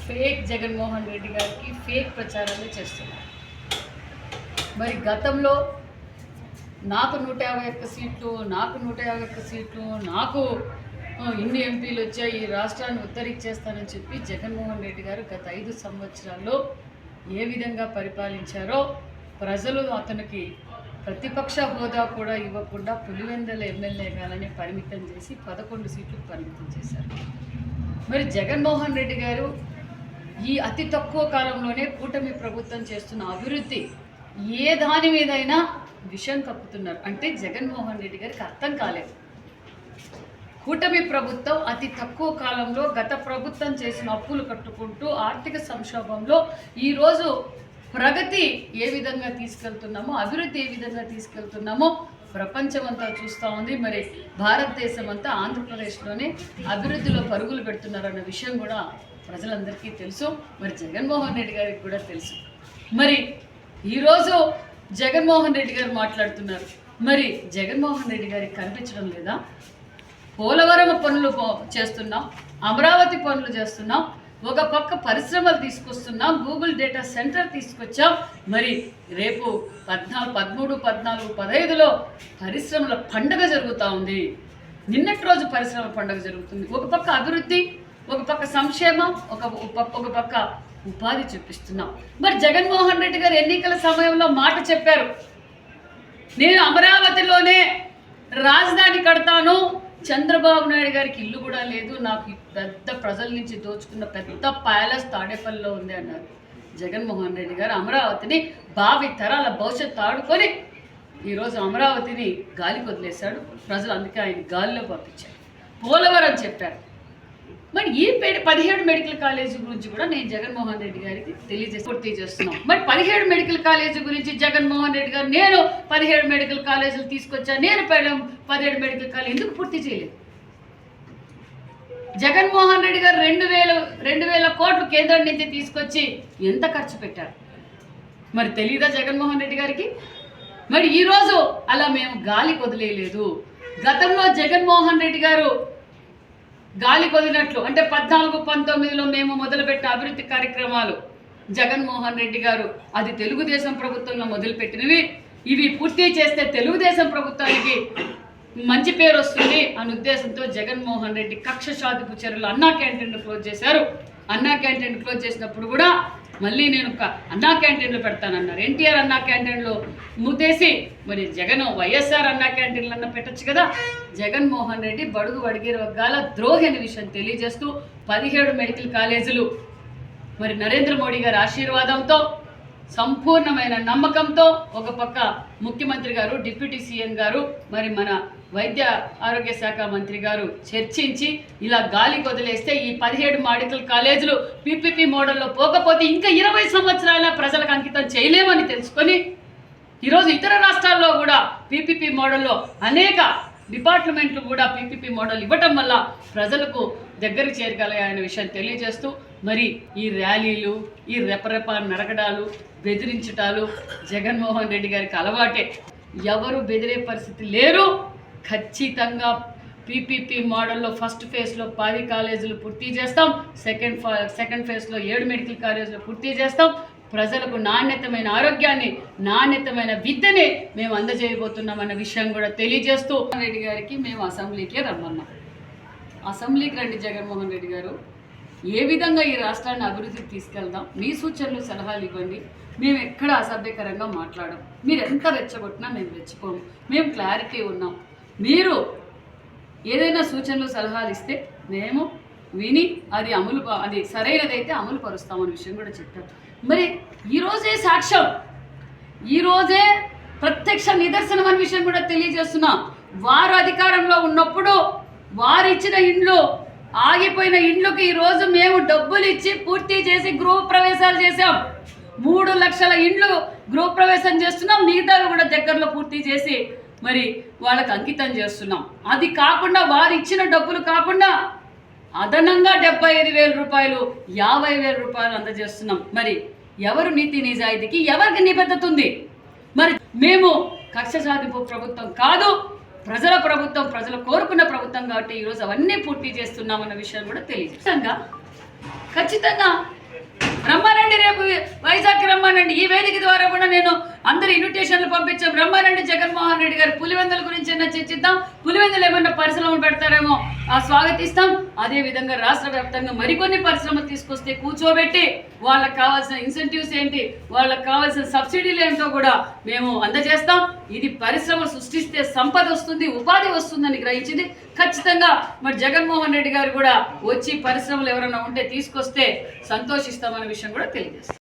Fake Jaganmohan Reddy గారికి fake ప్రచారాలు చేస్తున్నారు. మరి గతంలో నాకు 151 సీట్లు, నాకు 151 సీట్లు, నాకు ఇన్ని ఎంపీలు వచ్చాయి, ఈ రాష్ట్రాన్ని ఉత్తరించేస్తానని చెప్పి జగన్మోహన్ రెడ్డి గారు గత 5 సంవత్సరాల్లో ఏ విధంగా పరిపాలించారో ప్రజలు అతనికి ప్రతిపక్ష హోదా కూడా ఇవ్వకుండా పులివెందుల ఎమ్మెల్యేగాలని పరిమితం చేసి 11 సీట్లకు పరిమితం చేశారు. మరి జగన్మోహన్ రెడ్డి గారు ఈ అతి తక్కువ కాలంలోనే కూటమి ప్రభుత్వం చేస్తున్న అభివృద్ధి ఏ దాని మీదైనా విషం కప్పుతున్నారు. అంటే జగన్మోహన్ రెడ్డి గారికి అర్థం కాలేదు. కూటమి ప్రభుత్వం అతి తక్కువ కాలంలో గత ప్రభుత్వం చేసిన అప్పులు కట్టుకుంటూ ఆర్థిక సంక్షోభంలో ఈరోజు ప్రగతి ఏ విధంగా తీసుకెళ్తున్నామో, అభివృద్ధి ఏ విధంగా తీసుకెళ్తున్నామో ప్రపంచం అంతా చూస్తూ ఉంది. మరి భారతదేశం అంతా ఆంధ్రప్రదేశ్లోనే అభివృద్ధిలో పరుగులు పెడుతున్నారన్న విషయం కూడా ప్రజలందరికీ తెలుసు. మరి జగన్మోహన్ రెడ్డి గారికి కూడా తెలుసు. మరి ఈరోజు జగన్మోహన్ రెడ్డి గారు మాట్లాడుతున్నారు. మరి జగన్మోహన్ రెడ్డి గారికి కనిపించడం లేదా? పోలవరం పనులు చేస్తున్నాం, అమరావతి పనులు చేస్తున్నాం, ఒక పక్క పరిశ్రమలు తీసుకొస్తున్నాం, గూగుల్ డేటా సెంటర్ తీసుకొచ్చాం. మరి రేపు 13, 14, 15లో పరిశ్రమల పండుగ జరుగుతూ ఉంది. నిన్నటి రోజు పరిశ్రమల పండుగ జరుగుతుంది. ఒక పక్క అభివృద్ధి, ఒక పక్క సంక్షేమం, ఒక పక్క ఉపాధి చూపిస్తున్నాం. మరి జగన్మోహన్ రెడ్డి గారు ఎన్నికల సమయంలో మాట చెప్పారు, నేను అమరావతిలోనే రాజధాని కడతాను, చంద్రబాబు నాయుడు గారికి ఇల్లు కూడా లేదు, నాకు పెద్ద ప్రజల నుంచి దోచుకున్న పెద్ద ప్యాలెస్ తాడేపల్లిలో ఉంది అన్నారు. జగన్మోహన్ రెడ్డి గారు అమరావతిని భావి తరాల భవిష్యత్తు ఆడుకొని ఈరోజు అమరావతిని గాలికి వదిలేశాడు. ప్రజలు అందుకే ఆయన గాలిలో పంపించారు. పోలవరం చెప్పారు. మరి ఈ 17 మెడికల్ కాలేజీ గురించి కూడా నేను జగన్మోహన్ రెడ్డి గారికి పూర్తి చేస్తున్నాం. మరి 17 మెడికల్ కాలేజీ గురించి జగన్మోహన్ రెడ్డి గారు నేను 17 మెడికల్ కాలేజీలు తీసుకొచ్చా, నేను 17 మెడికల్ కాలేజీ ఎందుకు పూర్తి చేయలేదు? జగన్మోహన్ రెడ్డి గారు 2,000 కోట్లు కేంద్రం నుంచి తీసుకొచ్చి ఎంత ఖర్చు పెట్టారు? మరి తెలీదా జగన్మోహన్ రెడ్డి గారికి? మరి ఈరోజు అలా మేము గాలి వదిలేయలేదు. గతంలో జగన్మోహన్ రెడ్డి గారు గాలి కొదినట్లు అంటే 14, 19లో మేము మొదలుపెట్టిన అభివృద్ధి కార్యక్రమాలు జగన్మోహన్ రెడ్డి గారు అది తెలుగుదేశం ప్రభుత్వంలో మొదలుపెట్టినవి. ఇవి పూర్తి చేస్తే తెలుగుదేశం ప్రభుత్వానికి మంచి పేరు వస్తుంది అనే ఉద్దేశంతో జగన్మోహన్ రెడ్డి కక్ష సాధింపు చర్యలు అన్నా క్యాంటీన్లు క్లోజ్ చేశారు. అన్నా క్యాంటీన్ క్లోజ్ చేసినప్పుడు కూడా మళ్ళీ నేను అన్నా క్యాంటీన్లు పెడతానన్నారు. ఎన్టీఆర్ అన్నా క్యాంటీన్లో మూతేసి మరి జగన్ వైఎస్ఆర్ అన్నా క్యాంటీన్లు అన్న పెట్టచ్చు కదా. జగన్మోహన్ రెడ్డి బడుగు బడిగిన వర్గాల ద్రోహి అనే విషయం తెలియజేస్తూ 17 మెడికల్ కాలేజీలు మరి నరేంద్ర మోడీ గారి ఆశీర్వాదంతో, సంపూర్ణమైన నమ్మకంతో ఒక పక్క ముఖ్యమంత్రి గారు, డిప్యూటీ సీఎం గారు, మరి మన వైద్య ఆరోగ్య శాఖ మంత్రి గారు చర్చించి ఇలా గాలికి వదిలేస్తే ఈ 17 మెడికల్ కాలేజీలు పీపీపీ మోడల్లో పోకపోతే ఇంకా 20 సంవత్సరాల ప్రజలకు అంకితం చేయలేమని తెలుసుకొని ఈరోజు ఇతర రాష్ట్రాల్లో కూడా పీపీపీ మోడల్లో అనేక డిపార్ట్మెంట్లు కూడా పీపీపీ మోడల్ ఇవ్వటం వల్ల ప్రజలకు దగ్గరికి చేరగలిగాయనే విషయం తెలియజేస్తూ మరి ఈ ర్యాలీలు, ఈ రెపరెప నరకడాలు, బెదిరించటాలు జగన్మోహన్ రెడ్డి గారికి అలవాటే. ఎవరు బెదిరే పరిస్థితి లేరు. ఖచ్చితంగా పీపీపీ మోడల్లో ఫస్ట్ ఫేజ్లో 10 కాలేజీలు పూర్తి చేస్తాం, సెకండ్ ఫేజ్లో 7 మెడికల్ కాలేజీలు పూర్తి చేస్తాం. ప్రజలకు నాణ్యతమైన ఆరోగ్యాన్ని, నాణ్యతమైన విద్యని మేము అందజేయబోతున్నామన్న విషయం కూడా తెలియజేస్తూ రెడ్డి గారికి మేము అసెంబ్లీకే రమ్మన్నాం. అసెంబ్లీకి రండి జగన్మోహన్ రెడ్డి గారు, ఏ విధంగా ఈ రాష్ట్రాన్ని అభివృద్ధికి తీసుకెళ్దాం, మీ సూచనలు సలహాలు ఇవ్వండి. మేము ఎక్కడ అసభ్యకరంగా మాట్లాడం, మీరు ఎంత రెచ్చగొట్టినా మేము రెచ్చిపోము, మేము క్లారిటీ ఉన్నాం. మీరు ఏదైనా సూచనలు సలహాలు ఇస్తే మేము విని అది సరైనదైతే అమలు పరుస్తామనే విషయం కూడా చెప్పారు. మరి ఈరోజే సాక్ష్యం, ఈరోజే ప్రత్యక్ష నిదర్శనం అనే విషయం కూడా తెలియజేస్తున్నాం. వారు అధికారంలో ఉన్నప్పుడు వారు ఇచ్చిన ఇండ్లు, ఆగిపోయిన ఇండ్లకు ఈరోజు మేము డబ్బులు ఇచ్చి పూర్తి చేసి గృహ ప్రవేశాలు చేసాం. 3 లక్షల ఇండ్లు గృహ ప్రవేశం చేస్తున్నాం, మిగతావి కూడా దగ్గరలో పూర్తి చేసి మరి వాళ్ళకి అంకితం చేస్తున్నాం. అది కాకుండా వారు ఇచ్చిన డబ్బులు కాకుండా అదనంగా 75,000 రూపాయలు, 50,000 రూపాయలు అందజేస్తున్నాం. మరి ఎవరు నీతి నిజాయితీకి, ఎవరికి నిబద్ధత ఉంది? మరి మేము కక్ష సాధింపు ప్రభుత్వం కాదు, ప్రజల ప్రభుత్వం, ప్రజలు కోరుకున్న ప్రభుత్వం కాబట్టి ఈరోజు అవన్నీ పూర్తి చేస్తున్నామన్న విషయం కూడా తెలియజేస్తాంగా. ఖచ్చితంగా రమ్మానండి, రేపు వైజాగ్ రమ్మానండి. ఈ వేదిక ద్వారా కూడా నేను అందరు ఇన్విటేషన్లు పంపించాం. రమ్మానండి, జగన్మోహన్ రెడ్డి గారు పులివెందుల గురించి అయినా చర్చిద్దాం. పులివెందులు ఏమన్నా పరిశ్రమలు పెడతారేమో స్వాగతిస్తాం. అదేవిధంగా రాష్ట్ర వ్యాప్తంగా మరికొన్ని పరిశ్రమలు తీసుకొస్తే కూర్చోబెట్టి వాళ్ళకి కావాల్సిన ఇన్సెంటివ్స్ ఏంటి, వాళ్ళకి కావాల్సిన సబ్సిడీలు ఏంటో కూడా మేము అందజేస్తాం. ఇది పరిశ్రమ సృష్టిస్తే సంపద వస్తుంది, ఉపాధి వస్తుందని గ్రహించింది. ఖచ్చితంగా మరి జగన్మోహన్ రెడ్డి గారు కూడా వచ్చి పరిశ్రమలు ఎవరైనా ఉంటే తీసుకొస్తే సంతోషిస్తామనే విషయం కూడా తెలియజేస్తాం.